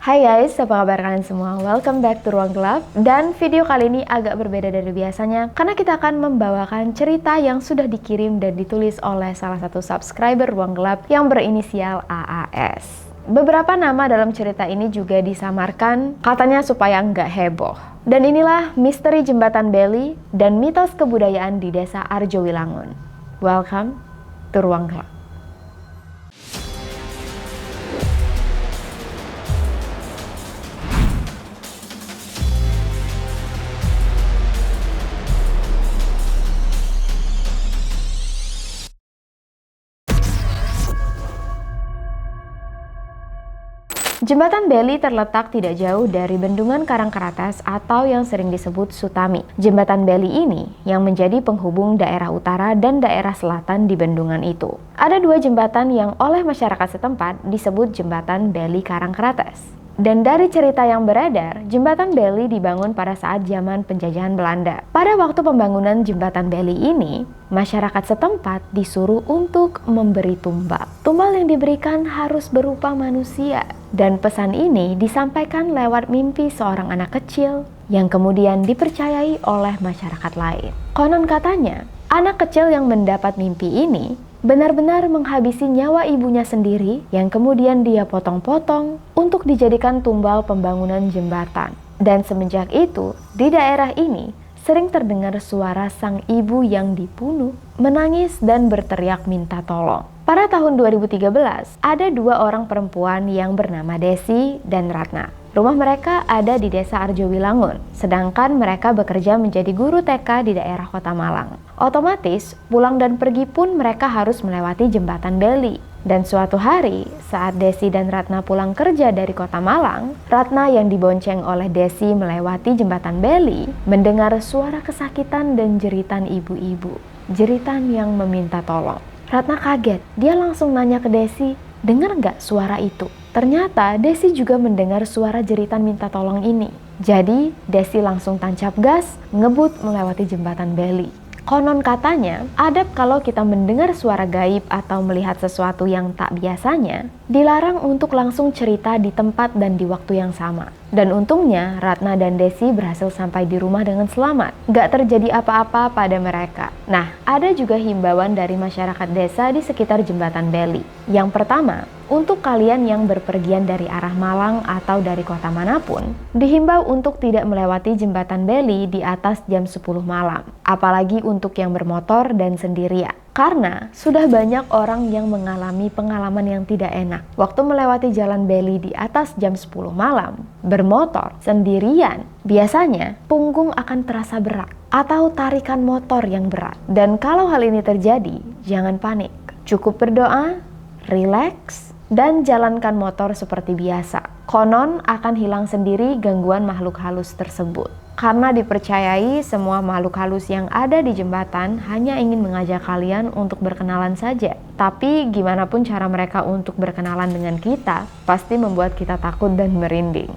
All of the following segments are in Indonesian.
Hai guys, apa kabar kalian semua? Welcome back to Ruang Gelap. Dan video kali ini agak berbeda dari biasanya karena kita akan membawakan cerita yang sudah dikirim dan ditulis oleh salah satu subscriber Ruang Gelap yang berinisial AAS. Beberapa nama dalam cerita ini juga disamarkan katanya supaya nggak heboh. Dan inilah misteri Jembatan Beli dan mitos kebudayaan di Desa Arjowilangun. Welcome to Ruang Gelap. Jembatan Beli terletak tidak jauh dari Bendungan Karangkaratas atau yang sering disebut Sutami. Jembatan Beli ini yang menjadi penghubung daerah utara dan daerah selatan di bendungan itu. Ada dua jembatan yang oleh masyarakat setempat disebut Jembatan Beli Karangkaratas. Dan dari cerita yang beredar, Jembatan Beli dibangun pada saat zaman penjajahan Belanda. Pada waktu pembangunan Jembatan Beli ini, masyarakat setempat disuruh untuk memberi tumbal. Tumbal yang diberikan harus berupa manusia. Dan pesan ini disampaikan lewat mimpi seorang anak kecil yang kemudian dipercayai oleh masyarakat lain. Konon katanya, anak kecil yang mendapat mimpi ini benar-benar menghabisi nyawa ibunya sendiri yang kemudian dia potong-potong untuk dijadikan tumbal pembangunan jembatan. Dan semenjak itu, di daerah ini sering terdengar suara sang ibu yang dibunuh, menangis dan berteriak minta tolong. Pada tahun 2013, ada dua orang perempuan yang bernama Desi dan Ratna. Rumah mereka ada di Desa Arjowilangun, sedangkan mereka bekerja menjadi guru TK di daerah Kota Malang. Otomatis, pulang dan pergi pun mereka harus melewati Jembatan Beli. Dan suatu hari, saat Desi dan Ratna pulang kerja dari Kota Malang, Ratna yang dibonceng oleh Desi melewati Jembatan Beli, mendengar suara kesakitan dan jeritan ibu-ibu. Jeritan yang meminta tolong. Ratna kaget, dia langsung nanya ke Desi, dengar nggak suara itu? Ternyata Desi juga mendengar suara jeritan minta tolong ini. Jadi Desi langsung tancap gas, ngebut melewati Jembatan Beli. Konon katanya, adab kalau kita mendengar suara gaib atau melihat sesuatu yang tak biasanya, dilarang untuk langsung cerita di tempat dan di waktu yang sama. Dan untungnya, Ratna dan Desi berhasil sampai di rumah dengan selamat. Gak terjadi apa-apa pada mereka. Nah, ada juga himbauan dari masyarakat desa di sekitar Jembatan Beli. Yang pertama, untuk kalian yang berpergian dari arah Malang atau dari kota manapun, dihimbau untuk tidak melewati Jembatan Beli di atas jam 10 malam. Apalagi untuk yang bermotor dan sendirian. Karena sudah banyak orang yang mengalami pengalaman yang tidak enak. Waktu melewati jalan Beli di atas jam 10 malam, bermotor sendirian, biasanya punggung akan terasa berat atau tarikan motor yang berat. Dan kalau hal ini terjadi, jangan panik. Cukup berdoa, rileks, dan jalankan motor seperti biasa. Konon akan hilang sendiri gangguan makhluk halus tersebut. Karena dipercayai semua makhluk halus yang ada di jembatan hanya ingin mengajak kalian untuk berkenalan saja. Tapi gimana pun cara mereka untuk berkenalan dengan kita, pasti membuat kita takut dan merinding.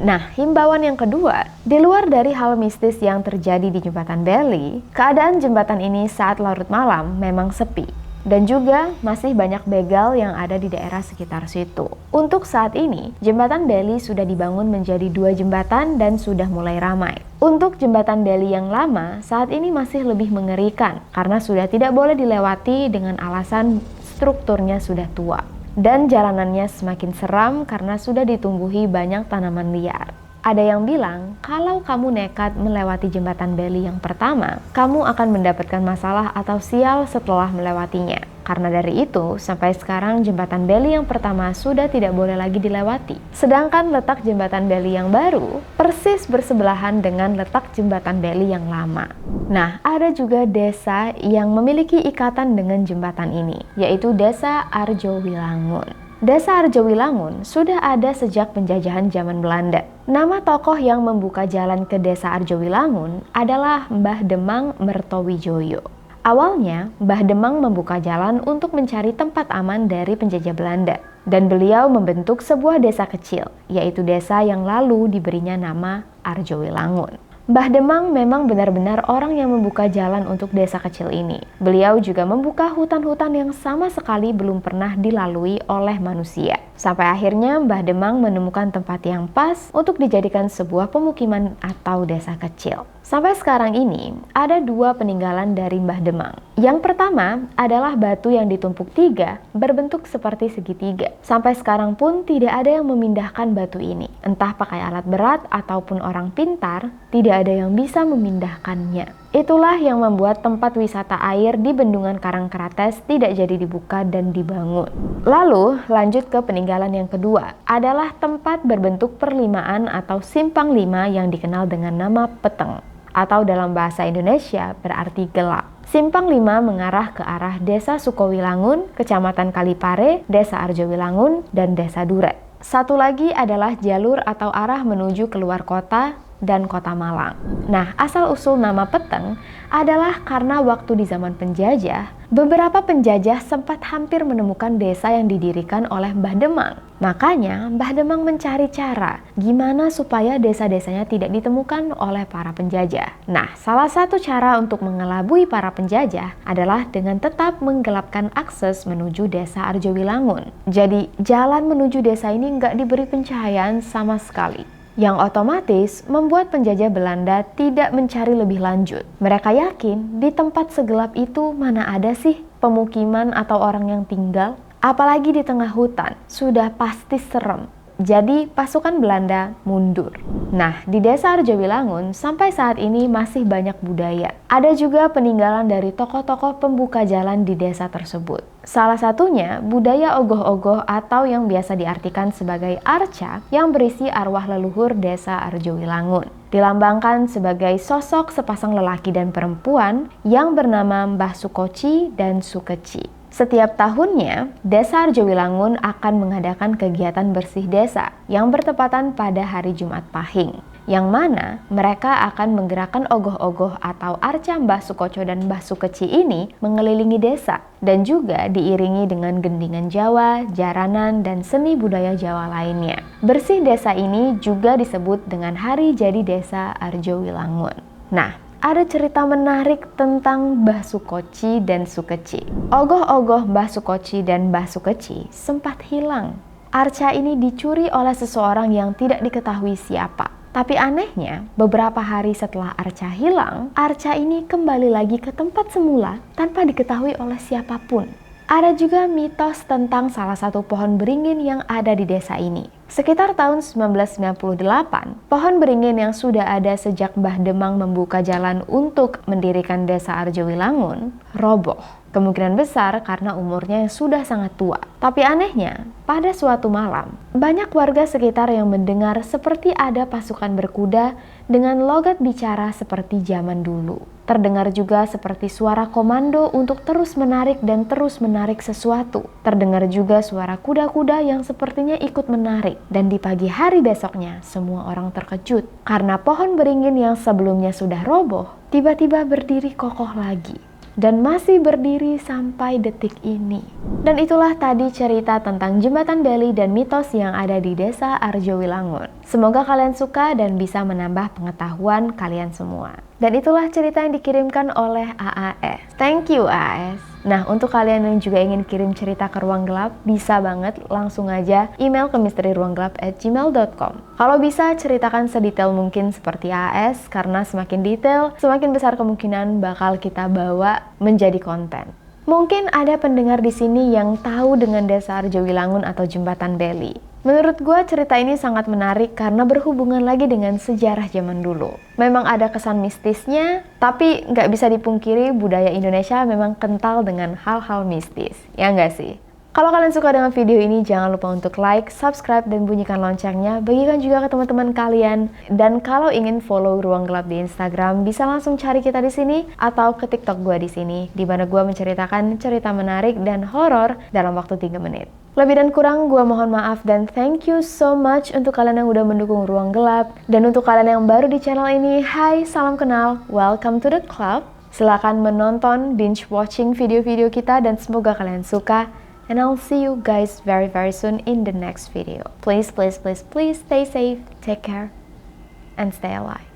Nah, himbauan yang kedua, di luar dari hal mistis yang terjadi di Jembatan Beli, keadaan jembatan ini saat larut malam memang sepi. Dan juga masih banyak begal yang ada di daerah sekitar situ. Untuk saat ini, Jembatan Beli sudah dibangun menjadi dua jembatan dan sudah mulai ramai. Untuk Jembatan Beli yang lama, saat ini masih lebih mengerikan karena sudah tidak boleh dilewati dengan alasan strukturnya sudah tua. Dan jalanannya semakin seram karena sudah ditumbuhi banyak tanaman liar. Ada yang bilang, kalau kamu nekat melewati Jembatan Beli yang pertama, kamu akan mendapatkan masalah atau sial setelah melewatinya. Karena dari itu, sampai sekarang Jembatan Beli yang pertama sudah tidak boleh lagi dilewati. Sedangkan letak Jembatan Beli yang baru, persis bersebelahan dengan letak Jembatan Beli yang lama. Nah, ada juga desa yang memiliki ikatan dengan jembatan ini, yaitu Desa Arjowilangun. Desa Arjowilangun sudah ada sejak penjajahan zaman Belanda. Nama tokoh yang membuka jalan ke Desa Arjowilangun adalah Mbah Demang Mertowijoyo. Awalnya, Mbah Demang membuka jalan untuk mencari tempat aman dari penjajah Belanda. Dan beliau membentuk sebuah desa kecil, yaitu desa yang lalu diberinya nama Arjowilangun. Mbah Demang memang benar-benar orang yang membuka jalan untuk desa kecil ini. Beliau juga membuka hutan-hutan yang sama sekali belum pernah dilalui oleh manusia. Sampai akhirnya Mbah Demang menemukan tempat yang pas untuk dijadikan sebuah pemukiman atau desa kecil. Sampai sekarang ini, ada 2 peninggalan dari Mbah Demang. Yang pertama adalah batu yang ditumpuk 3 berbentuk seperti segitiga. Sampai sekarang pun tidak ada yang memindahkan batu ini. Entah pakai alat berat ataupun orang pintar, tidak ada yang bisa memindahkannya. Itulah yang membuat tempat wisata air di Bendungan Karangkrates tidak jadi dibuka dan dibangun. Lalu lanjut ke peninggalan yang kedua, adalah tempat berbentuk perlimaan atau simpang 5 yang dikenal dengan nama Peteng, atau dalam bahasa Indonesia berarti gelap. Simpang 5 mengarah ke arah Desa Sukowilangun, Kecamatan Kalipare, Desa Arjowilangun, dan Desa Duret. Satu lagi adalah jalur atau arah menuju keluar kota dan Kota Malang. Nah, asal-usul nama Peteng adalah karena waktu di zaman penjajah, beberapa penjajah sempat hampir menemukan desa yang didirikan oleh Mbah Demang. Makanya, Mbah Demang mencari cara gimana supaya desa-desanya tidak ditemukan oleh para penjajah. Nah, salah satu cara untuk mengelabui para penjajah adalah dengan tetap menggelapkan akses menuju Desa Arjowilangun. Jadi, jalan menuju desa ini nggak diberi pencahayaan sama sekali, yang otomatis membuat penjajah Belanda tidak mencari lebih lanjut. Mereka yakin di tempat segelap itu mana ada sih pemukiman atau orang yang tinggal, apalagi di tengah hutan, sudah pasti serem. Jadi pasukan Belanda mundur. Nah, di Desa Arjowilangun sampai saat ini masih banyak budaya. Ada juga peninggalan dari tokoh-tokoh pembuka jalan di desa tersebut. Salah satunya budaya ogoh-ogoh atau yang biasa diartikan sebagai arca yang berisi arwah leluhur Desa Arjowilangun. Dilambangkan sebagai sosok sepasang lelaki dan perempuan yang bernama Mbah Sukoci dan Sukeci. Setiap tahunnya, Desa Arjowilangun akan mengadakan kegiatan bersih desa yang bertepatan pada hari Jumat Pahing, yang mana mereka akan menggerakkan ogoh-ogoh atau arca Mbah Sukoco dan Mbah Sukeci ini mengelilingi desa dan juga diiringi dengan gendingan Jawa, jaranan, dan seni budaya Jawa lainnya. Bersih desa ini juga disebut dengan Hari Jadi Desa Arjowilangun. Nah, ada cerita menarik tentang Mbah Sukoci dan Sukeci. Ogoh-ogoh Mbah Sukoci dan Mbah Sukeci sempat hilang. Arca ini dicuri oleh seseorang yang tidak diketahui siapa. Tapi anehnya, beberapa hari setelah arca hilang, arca ini kembali lagi ke tempat semula tanpa diketahui oleh siapapun. Ada juga mitos tentang salah satu pohon beringin yang ada di desa ini. Sekitar tahun 1998, pohon beringin yang sudah ada sejak Mbah Demang membuka jalan untuk mendirikan Desa Arjowilangun roboh. Kemungkinan besar karena umurnya yang sudah sangat tua. Tapi anehnya, pada suatu malam, banyak warga sekitar yang mendengar seperti ada pasukan berkuda dengan logat bicara seperti zaman dulu. Terdengar juga seperti suara komando untuk terus menarik dan terus menarik sesuatu. Terdengar juga suara kuda-kuda yang sepertinya ikut menarik. Dan di pagi hari besoknya, semua orang terkejut karena pohon beringin yang sebelumnya sudah roboh, tiba-tiba berdiri kokoh lagi. Dan masih berdiri sampai detik ini. Dan itulah tadi cerita tentang Jembatan Beli dan mitos yang ada di Desa Arjowilangun. Semoga kalian suka dan bisa menambah pengetahuan kalian semua. Dan itulah cerita yang dikirimkan oleh AAS. Thank you AAS. Nah, untuk kalian yang juga ingin kirim cerita ke Ruang Gelap, bisa banget langsung aja email ke misteriruanggelap@gmail.com. Kalau bisa, ceritakan sedetail mungkin seperti AAS, karena semakin detail, semakin besar kemungkinan bakal kita bawa menjadi konten. Mungkin ada pendengar di sini yang tahu dengan Desa Arjowilangun atau Jembatan Beli. Menurut gue cerita ini sangat menarik karena berhubungan lagi dengan sejarah zaman dulu. Memang ada kesan mistisnya, tapi nggak bisa dipungkiri budaya Indonesia memang kental dengan hal-hal mistis. Ya nggak sih? Kalau kalian suka dengan video ini, jangan lupa untuk like, subscribe, dan bunyikan loncengnya. Bagikan juga ke teman-teman kalian. Dan kalau ingin follow Ruang Gelap di Instagram, bisa langsung cari kita di sini atau ke TikTok gue di sini, di mana gue menceritakan cerita menarik dan horor dalam waktu 3 menit. Lebih dan kurang gue mohon maaf dan thank you so much untuk kalian yang udah mendukung Ruang Gelap. Dan untuk kalian yang baru di channel ini, hai, salam kenal, welcome to the club. Silakan menonton, binge watching video-video kita dan semoga kalian suka. And I'll see you guys very soon in the next video. Please stay safe, take care, and stay alive.